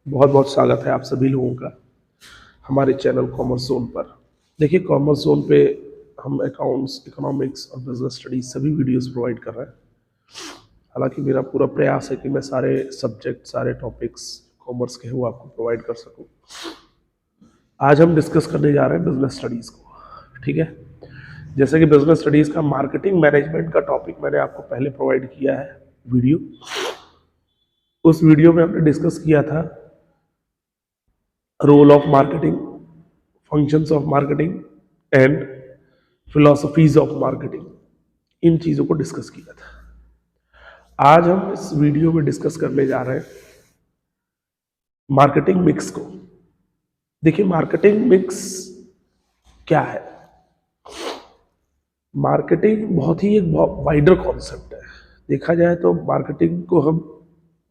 बहुत बहुत स्वागत है आप सभी लोगों का हमारे चैनल कॉमर्स जोन पर। देखिए, कॉमर्स जोन पे हम अकाउंट्स, इकोनॉमिक्स और बिजनेस स्टडीज सभी वीडियोस प्रोवाइड कर रहे हैं। हालांकि मेरा पूरा प्रयास है कि मैं सारे सब्जेक्ट, सारे टॉपिक्स कॉमर्स के वो आपको प्रोवाइड कर सकूं। आज हम डिस्कस करने जा रहे हैं बिजनेस स्टडीज़ को। ठीक है, जैसे कि बिजनेस स्टडीज़ का मार्केटिंग मैनेजमेंट का टॉपिक मैंने आपको पहले प्रोवाइड किया है वीडियो। उस वीडियो में हमने डिस्कस किया था role of marketing, functions of marketing and philosophies of marketing. इन चीज़ों को डिस्कस किया था। आज हम इस वीडियो में डिस्कस करने जा रहे हैं मार्केटिंग मिक्स को। देखिए, मार्केटिंग मिक्स क्या है? मार्केटिंग बहुत ही एक वाइडर कॉन्सेप्ट है। देखा जाए तो मार्केटिंग को हम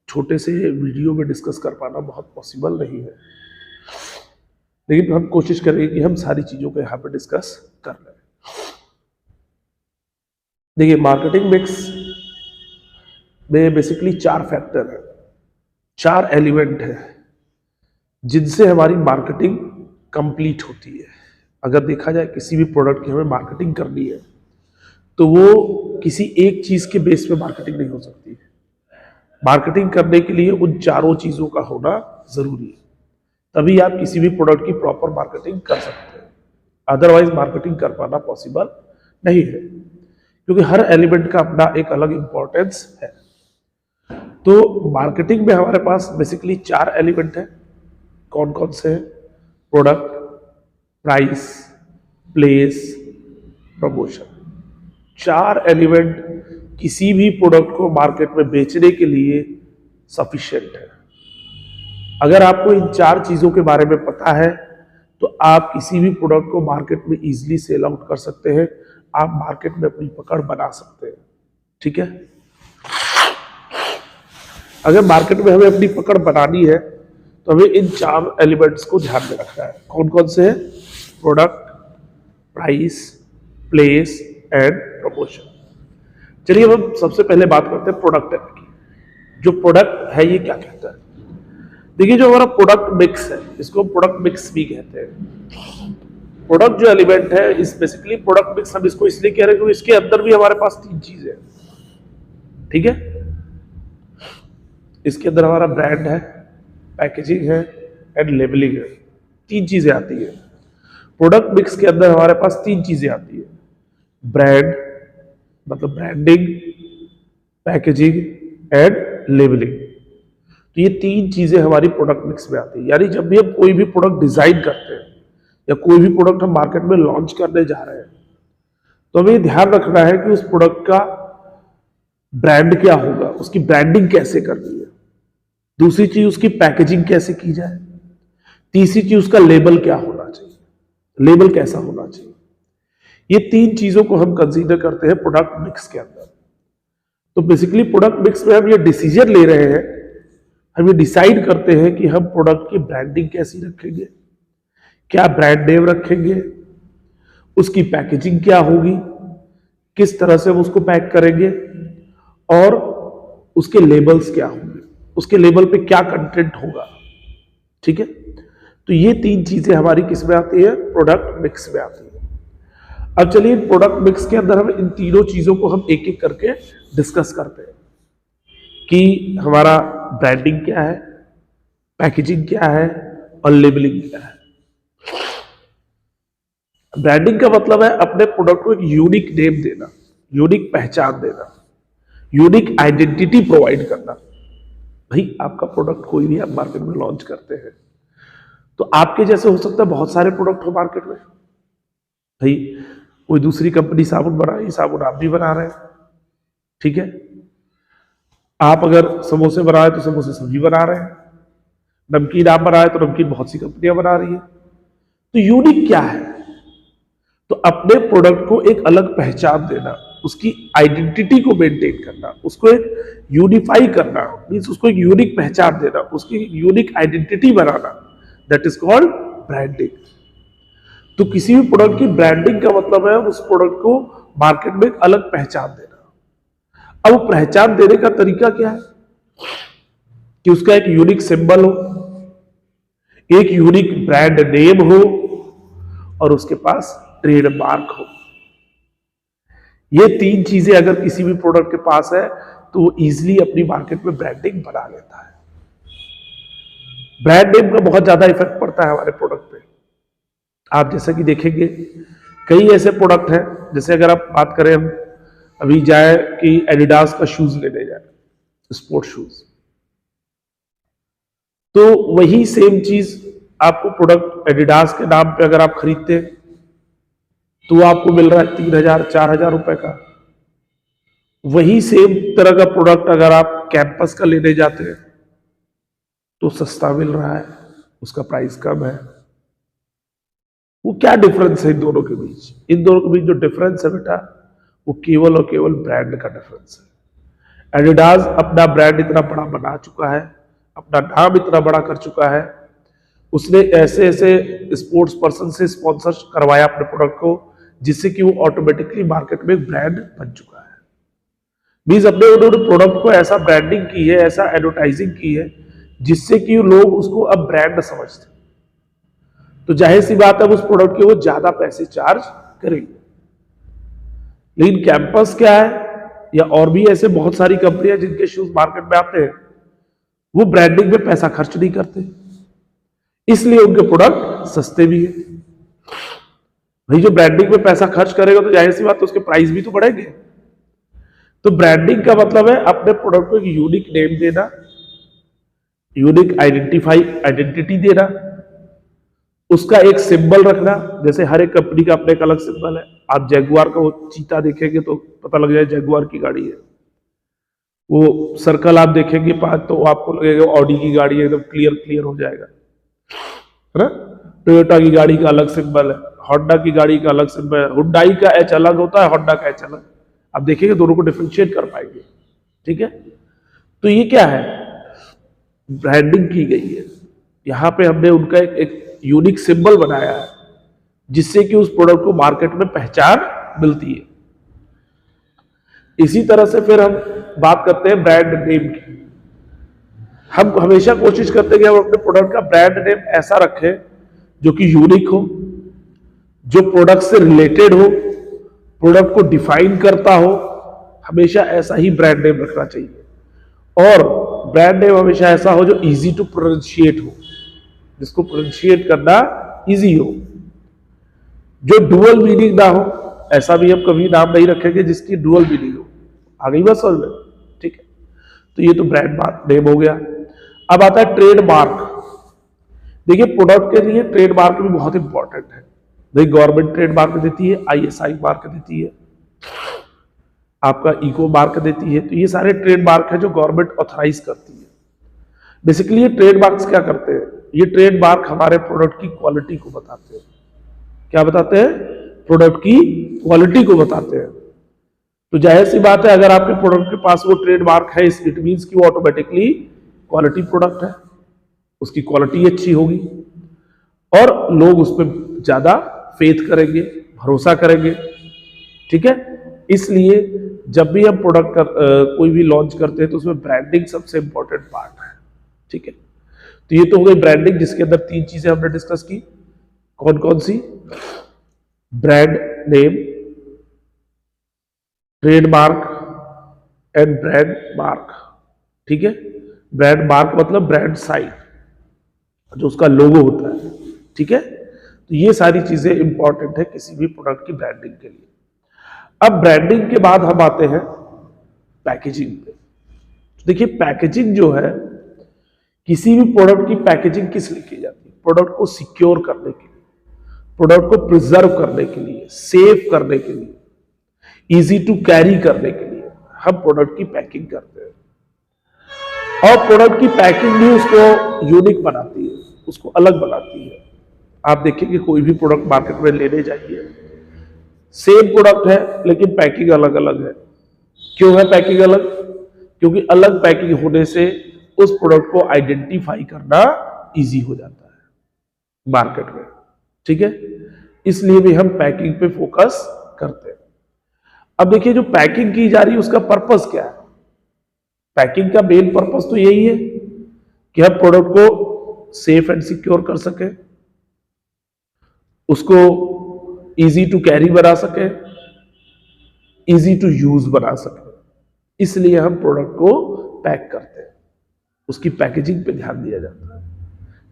छोटे से वीडियो में डिस्कस कर पाना बहुत पॉसिबल नहीं है, लेकिन हम कोशिश करेंगे कि हम सारी चीज़ों को यहाँ पे डिस्कस कर लें। देखिए, मार्केटिंग मिक्स में बेसिकली 4 फैक्टर है, 4 एलिमेंट है जिनसे हमारी मार्केटिंग कंप्लीट होती है। अगर देखा जाए किसी भी प्रोडक्ट की हमें मार्केटिंग करनी है तो वो किसी एक चीज़ के बेस पे मार्केटिंग नहीं हो सकती। मार्केटिंग करने के लिए उन चारों चीज़ों का होना ज़रूरी है, तभी आप किसी भी प्रोडक्ट की प्रॉपर मार्केटिंग कर सकते हैं। अदरवाइज मार्केटिंग कर पाना पॉसिबल नहीं है, क्योंकि हर एलिमेंट का अपना एक अलग इंपॉर्टेंस है। तो मार्केटिंग में हमारे पास बेसिकली 4 एलिमेंट है। कौन कौन से हैं? Product, price, place, promotion. 4 element किसी भी प्रोडक्ट को मार्केट में बेचने के लिए सफिशिएंट है। अगर आपको इन 4 चीज़ों के बारे में पता है तो आप किसी भी प्रोडक्ट को मार्केट में इजीली सेल आउट कर सकते हैं। आप मार्केट में अपनी पकड़ बना सकते हैं। ठीक है, अगर मार्केट में हमें अपनी पकड़ बनानी है तो हमें इन 4 एलिमेंट्स को ध्यान में रखना है। कौन कौन से हैं? Product, price, place and promotion. चलिए अब हम सबसे पहले बात करते हैं प्रोडक्ट की। जो प्रोडक्ट है ये क्या कहता है? देखिए, जो हमारा प्रोडक्ट मिक्स है इसको प्रोडक्ट मिक्स भी कहते हैं। प्रोडक्ट जो एलिमेंट है इस बेसिकली प्रोडक्ट मिक्स हम इसको इसलिए कह रहे हैं क्योंकि इसके अंदर भी हमारे पास 3 चीजें हैं। ठीक है, इसके अंदर हमारा ब्रांड है, पैकेजिंग है एंड लेबलिंग है। 3 चीजें आती है। प्रोडक्ट मिक्स के अंदर हमारे पास 3 चीजें आती है। ब्रांड मतलब ब्रांडिंग, पैकेजिंग एंड लेबलिंग। तो ये 3 चीजें हमारी प्रोडक्ट मिक्स में आती है। यानी जब भी हम कोई भी प्रोडक्ट डिजाइन करते हैं या कोई भी प्रोडक्ट हम मार्केट में लॉन्च करने जा रहे हैं तो हमें ये ध्यान रखना है कि उस प्रोडक्ट का ब्रांड क्या होगा, उसकी ब्रांडिंग कैसे करनी है, दूसरी चीज उसकी पैकेजिंग कैसे की जाए, तीसरी चीज उसका लेबल क्या होना चाहिए, लेबल कैसा होना चाहिए। ये 3 चीजों को हम कंसीडर करते हैं प्रोडक्ट मिक्स के अंदर। तो बेसिकली प्रोडक्ट मिक्स में हम ये डिसीजन ले रहे हैं, हम ये डिसाइड करते हैं कि हम प्रोडक्ट की ब्रांडिंग कैसी रखेंगे, क्या ब्रांड नेम रखेंगे, उसकी पैकेजिंग क्या होगी, किस तरह से हम उसको पैक करेंगे और उसके लेबल्स क्या होंगे, उसके लेबल पे क्या कंटेंट होगा। ठीक है, तो ये 3 चीजें हमारी किस में आती है? प्रोडक्ट मिक्स में आती है। अब चलिए प्रोडक्ट मिक्स के अंदर हम इन तीनों चीजों को हम एक एक करके डिस्कस करते हैं कि हमारा ब्रांडिंग क्या है, पैकेजिंग क्या है और लेबलिंग क्या है। ब्रांडिंग का मतलब है अपने प्रोडक्ट को एक यूनिक नेम देना, यूनिक पहचान देना, यूनिक आइडेंटिटी प्रोवाइड करना। भाई, आपका प्रोडक्ट कोई भी आप मार्केट में लॉन्च करते हैं तो आपके जैसे हो सकता है बहुत सारे प्रोडक्ट हो मार्केट में। भाई, कोई दूसरी कंपनी साबुन बना रही है, साबुन आप भी बना रहे हैं। ठीक है, आप अगर समोसे बना रहे हैं तो समोसे सब्जी बना रहे हैं, नमकीन आप बना रहे हैं तो नमकीन बहुत सी कंपनियां बना रही है। तो यूनिक क्या है? तो अपने प्रोडक्ट को एक अलग पहचान देना, उसकी आइडेंटिटी को मेंटेन करना, उसको एक यूनिफाई करना, मींस उसको एक यूनिक पहचान देना, उसकी unique identity banana, that is called branding. तो किसी भी प्रोडक्ट की ब्रांडिंग का मतलब है उस प्रोडक्ट को मार्केट में एक अलग पहचान देना। अब पहचान देने का तरीका क्या है? कि उसका एक यूनिक सिंबल हो, एक यूनिक ब्रांड नेम हो और उसके पास ट्रेडमार्क हो। ये तीन चीजें अगर किसी भी प्रोडक्ट के पास है तो वो इजीली अपनी मार्केट में ब्रांडिंग बना लेता है। ब्रांड नेम का बहुत ज्यादा इफेक्ट पड़ता है हमारे प्रोडक्ट पे। आप जैसा कि देखेंगे कई ऐसे प्रोडक्ट हैं, जैसे अगर आप बात करें, हम अभी जाए कि एडिडास का शूज लेने जाए, स्पोर्ट शूज, तो वही सेम चीज आपको प्रोडक्ट एडिडास के नाम पे अगर आप खरीदते हैं तो आपको मिल रहा है 3,000 4,000 रुपए का। वही सेम तरह का प्रोडक्ट अगर आप कैंपस का लेने जाते हैं तो सस्ता मिल रहा है, उसका प्राइस कम है। वो क्या डिफरेंस है इन दोनों के बीच? इन दोनों के बीच जो डिफरेंस है बेटा, वो केवल और केवल ब्रांड का डिफरेंस है। एडिडास अपना ब्रांड इतना बड़ा बना चुका है, अपना नाम इतना बड़ा कर चुका है, उसने ऐसे ऐसे स्पोर्ट्स पर्सन से स्पॉन्सर करवाया अपने प्रोडक्ट को, जिससे कि वो ऑटोमेटिकली मार्केट में एक ब्रांड बन चुका है। मींस अपने उन्होंने प्रोडक्ट को ऐसा ब्रांडिंग की है, ऐसा एडवर्टाइजिंग की है, जिससे कि लोग उसको अब ब्रांड समझते हैं। तो जाहिर सी बात है उस प्रोडक्ट के वो ज्यादा पैसे चार्ज करेंगे। लेकिन कैंपस क्या है, या और भी ऐसे बहुत सारी कंपनियां जिनके शूज मार्केट में आते हैं, वो ब्रांडिंग में पैसा खर्च नहीं करते, इसलिए उनके प्रोडक्ट सस्ते भी है। भाई जो ब्रांडिंग में पैसा खर्च करेगा तो जाहिर सी बात है उसके प्राइस भी तो बढ़ेंगे। तो ब्रांडिंग का मतलब है अपने प्रोडक्ट को एक यूनिक नेम देना, यूनिक आइडेंटिटी देना, उसका एक सिंबल रखना। जैसे हर एक कंपनी का अपना एक अलग सिंबल है। आप जैगुआर का वो चीता देखेंगे तो पता लग जाए जैगुआर की गाड़ी है। वो सर्कल आप देखेंगे पास तो आपको लगेगा ऑडी की गाड़ी है, एकदम क्लियर हो जाएगा, है ना। टोयोटा की गाड़ी का अलग सिंबल है, होंडा की गाड़ी का अलग सिंबल है, हुंडई का एच अलग होता है, होंडा का एच अलग। आप देखेंगे दोनों को डिफरेंशिएट कर पाएंगे, ठीक है। तो ये क्या है, ब्रांडिंग की गई है। यहां पे हमने उनका एक यूनिक सिंबल बनाया है, जिससे कि उस प्रोडक्ट को मार्केट में पहचान मिलती है। इसी तरह से फिर हम बात करते हैं ब्रांड नेम की। हम हमेशा कोशिश करते हैं कि हम अपने प्रोडक्ट का ब्रांड नेम ऐसा रखें जो कि यूनिक हो, जो प्रोडक्ट से रिलेटेड हो, प्रोडक्ट को डिफाइन करता हो। हमेशा ऐसा ही ब्रांड नेम रखना चाहिए। और ब्रांड नेम हमेशा ऐसा हो जो इजी टू प्रोनाउंशिएट हो, जिसको प्रोनाउंशिएट करना इजी हो, जो डुअल मीनिंग ना हो। ऐसा भी हम कभी नाम नहीं रखेंगे जिसकी डुअल मीनिंग हो। आ गई बात समझ में? ठीक है। तो ये तो ब्रांड नेम हो गया। अब आता है ट्रेडमार्क। देखिए प्रोडक्ट के लिए ट्रेडमार्क भी बहुत इंपॉर्टेंट है। देखिए गवर्नमेंट ट्रेडमार्क देती है, आईएसआई मार्क देती है, आपका इको मार्क देती है। तो ये सारे ट्रेडमार्क है जो गवर्नमेंट ऑथराइज करती है। बेसिकली ये ट्रेडमार्क्स क्या करते हैं, ये ट्रेडमार्क हमारे प्रोडक्ट की क्वालिटी को बताते हैं। क्या बताते हैं? प्रोडक्ट की क्वालिटी को बताते हैं। तो जाहिर सी बात है अगर आपके प्रोडक्ट के पास वो ट्रेडमार्क है, इट मींस कि वो ऑटोमेटिकली क्वालिटी प्रोडक्ट है, उसकी क्वालिटी अच्छी होगी और लोग उस पर ज्यादा फेथ करेंगे, भरोसा करेंगे, ठीक है। इसलिए जब भी हम प्रोडक्ट कोई भी लॉन्च करते हैं तो उसमें ब्रांडिंग सबसे इंपॉर्टेंट पार्ट है, ठीक है। तो ये तो हो गई ब्रांडिंग, जिसके अंदर तीन चीजें हमने डिस्कस की। कौन कौन सी? Brand name, trademark and brand mark, ठीक है। ब्रांड मार्क मतलब ब्रांड साइन, जो उसका लोगो होता है, ठीक है। तो ये सारी चीजें इंपॉर्टेंट है किसी भी प्रोडक्ट की ब्रांडिंग के लिए। अब ब्रांडिंग के बाद हम आते हैं पैकेजिंग पे। तो देखिए पैकेजिंग जो है, किसी भी प्रोडक्ट की पैकेजिंग किस लिए की जाती है? प्रोडक्ट को सिक्योर करने के लिए, प्रोडक्ट को प्रिजर्व करने के लिए, सेव करने के लिए, इजी टू कैरी करने के लिए हम प्रोडक्ट की पैकिंग करते हैं। और प्रोडक्ट की पैकिंग भी उसको यूनिक बनाती है, उसको अलग बनाती है। आप देखिए कि कोई भी प्रोडक्ट मार्केट में लेने जाइए, सेम प्रोडक्ट है लेकिन पैकिंग अलग अलग है। क्यों है पैकिंग अलग? क्योंकि अलग पैकिंग होने से उस प्रोडक्ट को आइडेंटिफाई करना इजी हो जाता है मार्केट में, ठीक है। इसलिए भी हम पैकिंग पे फोकस करते हैं। अब देखिए जो पैकिंग की जा रही है उसका पर्पस क्या है? पैकिंग का मेन पर्पस तो यही है कि हम प्रोडक्ट को सेफ एंड सिक्योर कर सके, उसको इजी टू कैरी बना सके, इजी टू यूज बना सके। इसलिए हम प्रोडक्ट को पैक करते हैं, उसकी पैकेजिंग पे ध्यान दिया जाता है।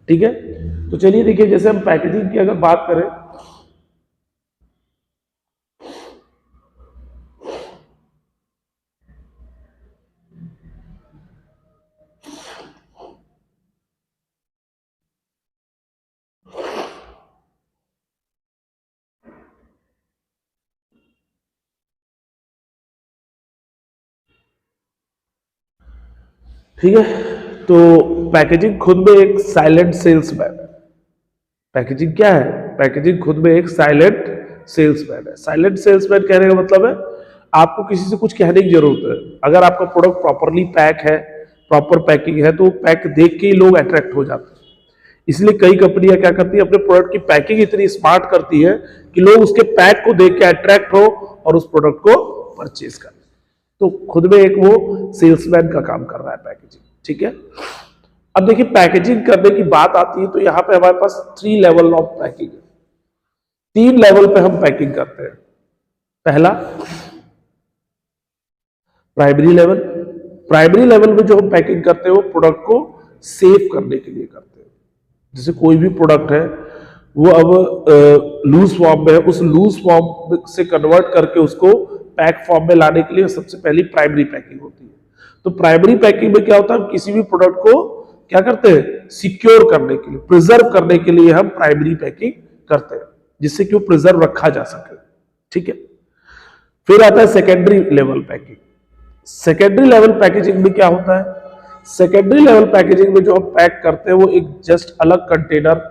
ठीक है, तो चलिए देखिए, जैसे हम पैकेजिंग की अगर बात करें, ठीक है, तो पैकेजिंग खुद में एक साइलेंट सेल्समैन है। पैकेजिंग क्या है? पैकेजिंग खुद में एक साइलेंट सेल्समैन है। साइलेंट सेल्समैन कहने का मतलब है आपको किसी से कुछ कहने की जरूरत है। अगर आपका प्रोडक्ट प्रॉपरली पैक है, प्रॉपर पैकिंग है, तो पैक देख के ही लोग अट्रैक्ट हो जाते हैं। इसलिए कई कंपनियां क्या करती है, अपने प्रोडक्ट की पैकिंग इतनी स्मार्ट करती है कि लोग उसके पैक को देख के अट्रैक्ट हो और उस प्रोडक्ट को परचेज कर। तो खुद में एक वो सेल्समैन का काम कर रहा है पैकेजिंग। ठीक है, अब देखिए पैकेजिंग करने की बात आती है तो यहां पे हमारे पास 3 लेवल ऑफ पैकिंग है। 3 लेवल पे हम पैकिंग करते हैं। पहला प्राइमरी लेवल। प्राइमरी लेवल में जो हम पैकिंग करते हैं वो प्रोडक्ट को सेव करने के लिए करते हैं। जैसे कोई भी प्रोडक्ट है वो अब लूज फॉर्म में है, उस लूज फॉर्म से कन्वर्ट करके उसको पैक फॉर्म में लाने के लिए सबसे पहली प्राइमरी पैकिंग होती है। तो प्राइमरी पैकिंग में क्या होता है, किसी भी प्रोडक्ट को क्या करते हैं, सिक्योर करने के लिए, प्रिजर्व करने के लिए हम प्राइमरी पैकिंग करते हैं, जिससे कि वो प्रिजर्व रखा जा सके। ठीक है, फिर आता है secondary level packing. Secondary level packaging में क्या होता है, सेकेंडरी लेवल पैकेजिंग में जो हम पैक करते हैं वो एक जस्ट अलग कंटेनर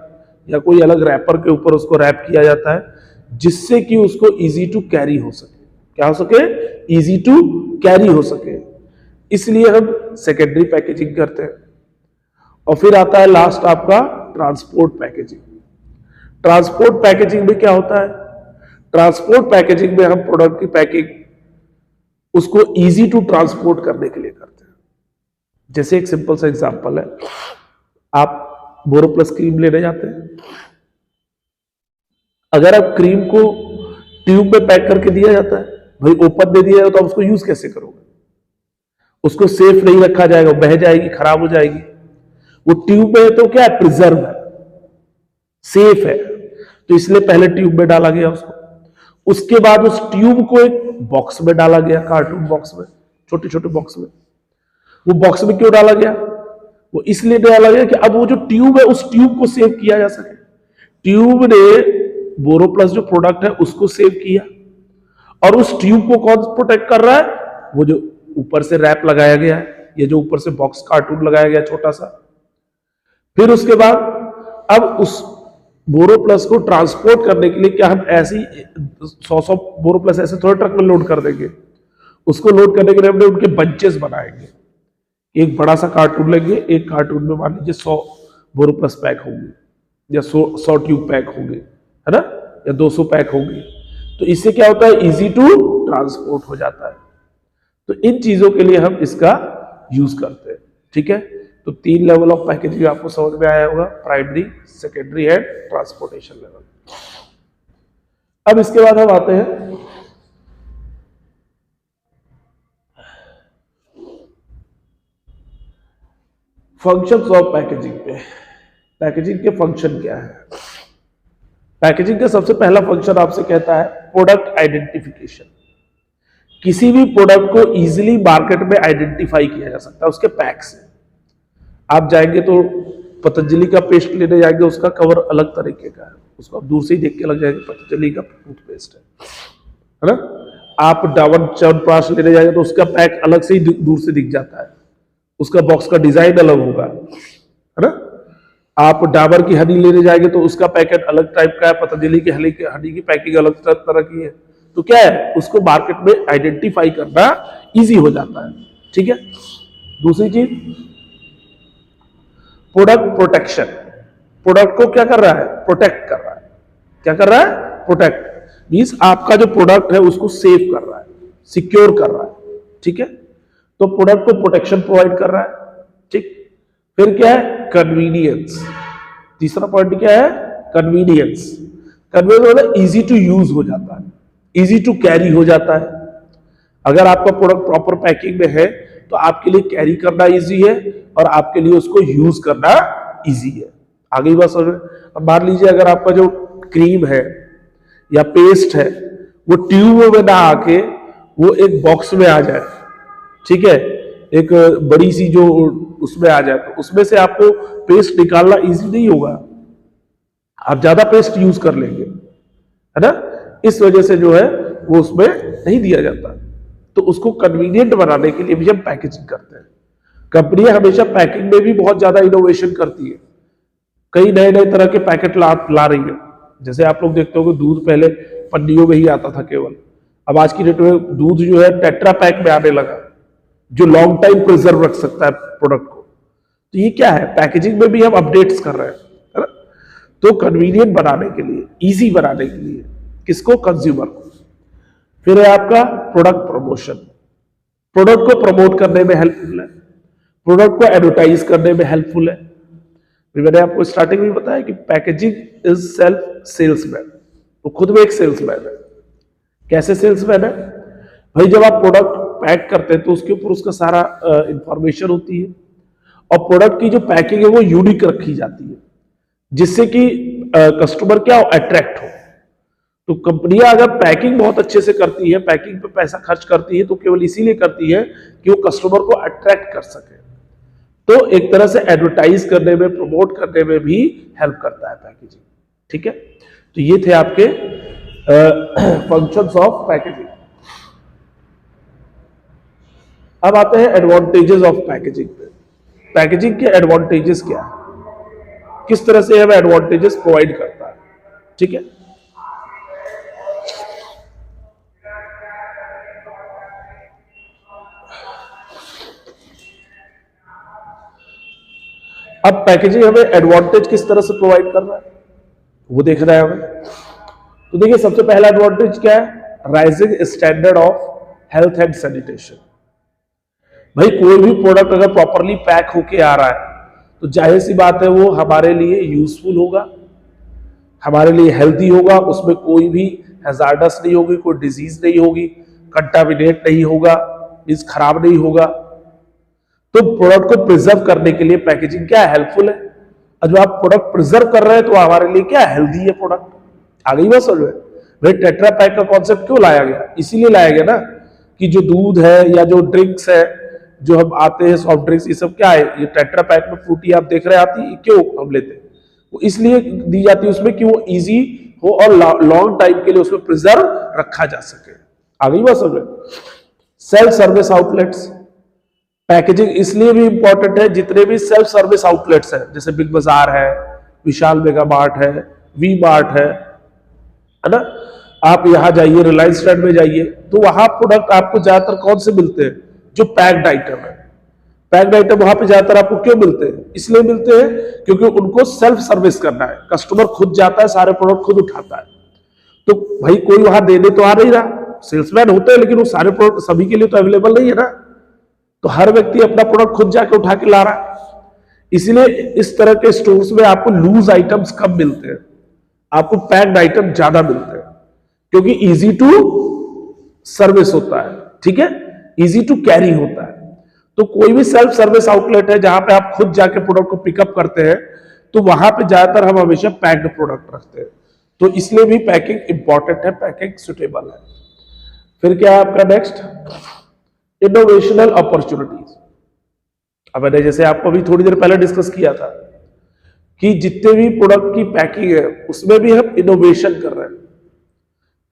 या कोई अलग रैपर के ऊपर उसको रैप किया जाता है, जिससे कि उसको इजी टू कैरी हो सके। क्या हो सके? इजी टू कैरी हो सके। इसलिए हम सेकेंडरी पैकेजिंग करते हैं। और फिर आता है लास्ट आपका ट्रांसपोर्ट पैकेजिंग। ट्रांसपोर्ट पैकेजिंग में क्या होता है, ट्रांसपोर्ट पैकेजिंग में हम प्रोडक्ट की पैकिंग उसको इजी टू ट्रांसपोर्ट करने के लिए करते हैं। जैसे एक सिंपल सा एग्जांपल है, आप बोरोप्लस क्रीम लेने जाते हैं। अगर आप क्रीम को ट्यूब में पैक करके दिया जाता है, भाई ओपन दे दिया जाए, तो आप उसको यूज कैसे करोगे? उसको सेफ नहीं रखा जाएगा, बह जाएगी, खराब हो जाएगी। वो ट्यूब में तो क्या है, प्रिजर्व है, सेफ है, तो इसलिए पहले ट्यूब में डाला गया उसको। उसके बाद उस ट्यूब को एक बॉक्स में डाला गया, कार्टून बॉक्स में, छोटे छोटे बॉक्स में। वो बॉक्स में क्यों डाला गया? वो इसलिए डाला गया कि अब वो जो ट्यूब है उस ट्यूब को सेव किया जा सके। ट्यूब ने बोरोप्लस जो प्रोडक्ट है उसको सेव किया, और उस ट्यूब को कौन प्रोटेक्ट कर रहा है? वो जो ऊपर से रैप लगाया गया है, ये जो ऊपर से बॉक्स कार्टून लगाया गया छोटा सा। फिर उसके बाद अब उस बोरोप्लस को ट्रांसपोर्ट करने के लिए क्या हम ऐसी 100 बोरोप्लस ऐसे थोड़े ट्रक में लोड कर देंगे? उसको लोड करने के लिए हमने उनके बंचेस बनाएंगे। एक बड़ा सा कार्टून लेंगे, एक कार्टून में मान लीजिए 100 बोरोप्लस पैक होंगे, या 100 ट्यूब पैक होंगे, है ना, या 200 पैक होंगे। तो इससे क्या होता है, इजी टू ट्रांसपोर्ट हो जाता है। तो इन चीजों के लिए हम इसका यूज करते हैं। ठीक है, तो 3 लेवल ऑफ पैकेजिंग आपको समझ में आया होगा, primary, secondary and transportation level. अब इसके बाद हम आते हैं फंक्शंस ऑफ पैकेजिंग पे। पैकेजिंग के फंक्शन क्या है? पैकेजिंग का सबसे पहला फंक्शन आपसे कहता है प्रोडक्ट आइडेंटिफिकेशन। किसी भी प्रोडक्ट को इजीली मार्केट में आइडेंटिफाई किया जा सकता है उसके पैक से। आप जाएंगे तो पतंजलि का पेस्ट लेने जाएंगे, उसका कवर अलग तरीके का है, उसको आप दूर से ही देख के लग जाएंगे पतंजलि का टूथपेस्ट है ना। आप डाबर च्यवनप्राश लेने जाएंगे तो उसका पैक अलग से ही दूर से दिख जाता है, उसका बॉक्स का डिजाइन अलग होगा, है ना। आप डाबर की हनी लेने जाएंगे तो उसका पैकेट अलग टाइप का है, पतंजलि की हनी की पैकिंग अलग तरह की है। तो क्या है, उसको मार्केट में आइडेंटिफाई करना इजी हो जाता है। ठीक है, दूसरी चीज प्रोडक्ट प्रोटेक्शन। प्रोडक्ट को क्या कर रहा है, प्रोटेक्ट कर रहा है। क्या कर रहा है, प्रोटेक्ट मींस आपका जो प्रोडक्ट है उसको सेव कर रहा है, सिक्योर कर रहा है। ठीक है, तो प्रोडक्ट को प्रोटेक्शन प्रोवाइड कर रहा है। ठीक, फिर क्या है, कन्वीनियंस। तीसरा पॉइंट क्या है? कन्वीनियंस। कन्वीनियंस मतलब इजी टू यूज हो जाता है, इजी टू कैरी हो जाता है। अगर आपका प्रोडक्ट प्रॉपर पैकिंग में है तो आपके लिए कैरी करना इजी है और आपके लिए उसको यूज करना इजी है। आगे बात समझ में? अब मान लीजिए अगर आपका जो क्रीम है या पेस्ट है वो ट्यूब में ना आके वो एक बॉक्स में आ जाए, ठीक है, एक बड़ी सी जो उसमें आ जाए, तो उसमें से आपको पेस्ट निकालना इजी नहीं होगा, आप ज्यादा पेस्ट यूज कर लेंगे, है ना। इस वजह से जो है वो उसमें नहीं दिया जाता। तो उसको कन्वीनियंट बनाने के लिए भी हम पैकेजिंग करते हैं। कंपनियां हमेशा पैकिंग में भी बहुत ज्यादा इनोवेशन करती है, कई नए नए तरह के पैकेट ला रही है। जैसे आप लोग देखते हो कि दूध पहले पन्नियों में ही आता था केवल, अब आज की डेट में दूध जो है टेट्रा पैक में आने लगा, जो लॉन्ग टाइम प्रिजर्व रख सकता है प्रोडक्ट को। तो ये क्या है? पैकेजिंग में भी हम अपडेट्स कर रहे हैं, है ना। तो कन्वीनियंट बनाने के लिए, इजी बनाने के लिए, किसको? कंज्यूमर को। फिर है आपका प्रोडक्ट प्रमोशन। प्रोडक्ट को प्रमोट करने में हेल्पफुल है, प्रोडक्ट को एडवर्टाइज करने में हेल्पफुल है। मैंने आपको स्टार्टिंग में बताया कि पैकेजिंग इज सेल्फ सेल्समैन, वो खुद में एक सेल्समैन है। कैसे सेल्समैन है भाई? जब आप प्रोडक्ट पैक करते हैं तो उसके ऊपर उसका सारा इंफॉर्मेशन होती है और प्रोडक्ट की जो पैकिंग है वो यूनिक रखी जाती है, जिससे कि कस्टमर क्या अट्रैक्ट हो। तो कंपनियां अगर पैकिंग बहुत अच्छे से करती है, पैकिंग पे पैसा खर्च करती है, तो केवल इसीलिए करती है कि वो कस्टमर को अट्रैक्ट कर सके। तो एक तरह से एडवर्टाइज करने में, प्रमोट करने में भी हेल्प करता है पैकेजिंग, ठीक है। तो ये थे आपके फंक्शंस ऑफ पैकेजिंग। अब आते हैं एडवांटेजेस ऑफ पैकेजिंग पे। पैकेजिंग के एडवांटेजेस क्या है, किस तरह से हमें एडवांटेजेस प्रोवाइड करता है, ठीक है। अब पैकेजिंग हमें एडवांटेज किस तरह से प्रोवाइड कर रहा है वो देखना है हमें। तो देखिए सबसे पहला एडवांटेज क्या है? Rising standard of health and sanitation. भाई कोई भी प्रोडक्ट अगर प्रॉपरली पैक होके आ रहा है तो जाहिर सी बात है वो हमारे लिए यूजफुल होगा, हमारे लिए हेल्दी होगा, उसमें कोई भी हैजार्डस नहीं होगी, कोई डिजीज नहीं होगी, कंटामिनेट नहीं होगा, मींस खराब नहीं होगा। तो प्रोडक्ट को प्रिजर्व करने के लिए पैकेजिंग क्या हेल्पफुल है। और जब आप प्रोडक्ट प्रिजर्व कर रहे हैं तो हमारे लिए क्या हेल्दी है प्रोडक्ट। आ गई बात समझ में? भाई टेट्रा पैक का कॉन्सेप्ट क्यों लाया गया? इसीलिए लाया गया ना कि जो दूध है या जो ड्रिंक्स है, जो हम आते हैं सॉफ्ट ड्रिंक्स, ये सब क्या है, ये टेट्रा पैक में फ्रूटी आप देख रहे आती है, क्यों हम लेते हैं? वो इसलिए दी जाती है उसमें कि वो इजी हो और लॉन्ग टाइम के लिए उसमें प्रिजर्व रखा जा सके। आ गई बात समझ में? Self service outlets. पैकेजिंग इसलिए भी इंपॉर्टेंट है, जितने भी सेल्फ सर्विस आउटलेट्स हैं, जैसे बिग बाजार है, विशाल मेगा मार्ट है, वी मार्ट है ना। आप यहां जाइए, रिलायंस ट्रेंड में जाइए, तो वहां प्रोडक्ट आपको ज्यादातर कौन से मिलते हैं? जो पैक्ड आइटम है। पैक्ड आइटम वहां पे ज्यादातर आपको क्यों मिलते हैं? इसलिए मिलते हैं क्योंकि उनको सेल्फ सर्विस करना है, कस्टमर खुद जाता है, सारे प्रोडक्ट खुद उठाता है। तो भाई कोई वहां देने तो आ नहीं रहा, सेल्समैन होते हैं, लेकिन वो सारे प्रोडक्ट सभी के लिए तो अवेलेबल नहीं है ना। तो हर व्यक्ति अपना प्रोडक्ट खुद जाके उठा के ला रहा है। इसीलिए इस तरह के स्टोर्स में आपको लूज आइटम्स कम मिलते हैं, आपको पैक्ड आइटम ज्यादा मिलते हैं, क्योंकि इजी टू सर्विस होता है, ठीक है, इजी टू कैरी होता है। तो कोई भी सेल्फ सर्विस आउटलेट है जहां पे आप खुद जाके प्रोडक्ट को पिकअप करते हैं, तो वहां पे ज्यादातर हम हमेशा पैक्ड प्रोडक्ट रखते हैं। तो इसलिए भी पैकिंग इंपॉर्टेंट है, पैकिंग सुटेबल है। फिर क्या है आपका नेक्स्ट? इनोवेशनल अपॉर्चुनिटीज। अब मैंने जैसे आपको अभी थोड़ी देर पहले डिस्कस किया था कि जितने भी प्रोडक्ट की पैकिंग है उसमें भी हम इनोवेशन कर रहे हैं।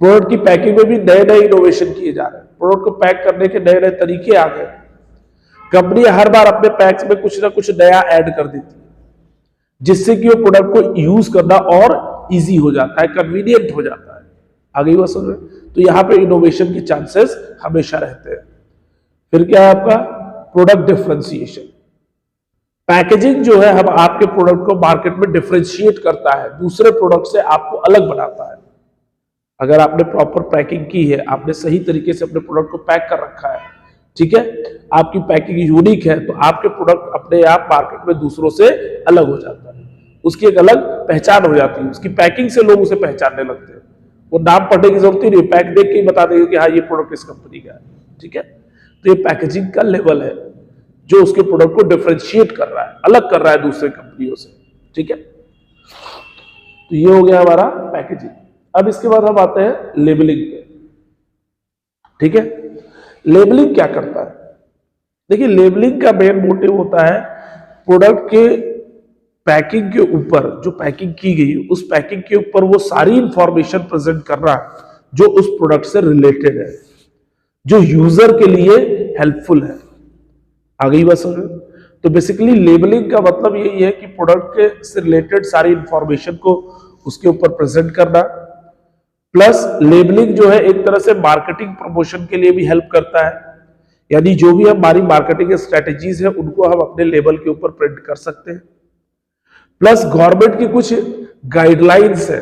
प्रोडक्ट की पैकिंग में भी नए नए इनोवेशन किए जा रहे हैं, प्रोडक्ट को पैक करने के नए नए तरीके आ गए। कंपनी हर बार अपने पैक्स में कुछ ना कुछ नया ऐड कर देती है, जिससे कि वो प्रोडक्ट को यूज करना और इजी हो जाता है, कन्वीनियंट हो जाता है। आगे वो समझ में? तो यहां पे इनोवेशन के चांसेस हमेशा रहते हैं। फिर क्या है आपका? Product differentiation. पैकेजिंग जो है हम आपके प्रोडक्ट को मार्केट में डिफरेंशिएट करता है, दूसरे प्रोडक्ट से आपको अलग बनाता है। अगर आपने प्रॉपर पैकिंग की है, आपने सही तरीके से अपने प्रोडक्ट को पैक कर रखा है, ठीक है, आपकी पैकिंग यूनिक है, तो आपके प्रोडक्ट अपने आप मार्केट में दूसरों से अलग हो जाता है। उसकी एक अलग पहचान हो जाती है, उसकी पैकिंग से लोग उसे पहचानने लगते हैं। वो नाम पढ़ने की जरूरत ही नहीं, पैक देख के ही बता देंगे कि हाँ ये प्रोडक्ट इस कंपनी का है। ठीक है, तो ये पैकेजिंग का लेवल है जो उसके प्रोडक्ट को डिफरेंशिएट कर रहा है, अलग कर रहा है दूसरे कंपनियों से। ठीक है, तो ये हो गया हमारा पैकेजिंग। अब इसके बाद हम आते हैं लेबलिंग पे। ठीक है, लेबलिंग क्या करता है? देखिए, लेबलिंग का मेन मोटिव होता है प्रोडक्ट के पैकिंग के ऊपर, जो पैकिंग की गई उस पैकिंग के ऊपर वो सारी इंफॉर्मेशन प्रेजेंट करना जो उस प्रोडक्ट से रिलेटेड है, जो यूजर के लिए हेल्पफुल है। आ गई बात समझ? तो बेसिकली लेबलिंग का मतलब यही है कि प्रोडक्ट के से रिलेटेड सारी इंफॉर्मेशन को उसके ऊपर प्रेजेंट करना। प्लस लेबलिंग जो है एक तरह से मार्केटिंग प्रमोशन के लिए भी हेल्प करता है, यानी जो भी हमारी मार्केटिंग स्ट्रेटेजीज है उनको हम अपने लेबल के ऊपर प्रिंट कर सकते हैं। प्लस गवर्नमेंट की कुछ गाइडलाइंस है,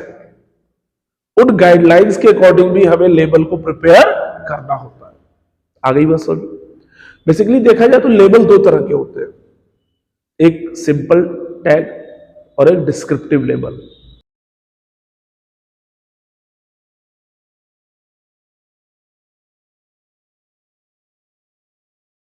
उन गाइडलाइंस के अकॉर्डिंग भी हमें लेबल को प्रिपेयर करना होता है। आ गई बात समझ? बेसिकली देखा जाए तो लेबल दो तरह के होते हैं, एक सिंपल टैग और एक डिस्क्रिप्टिव लेबल।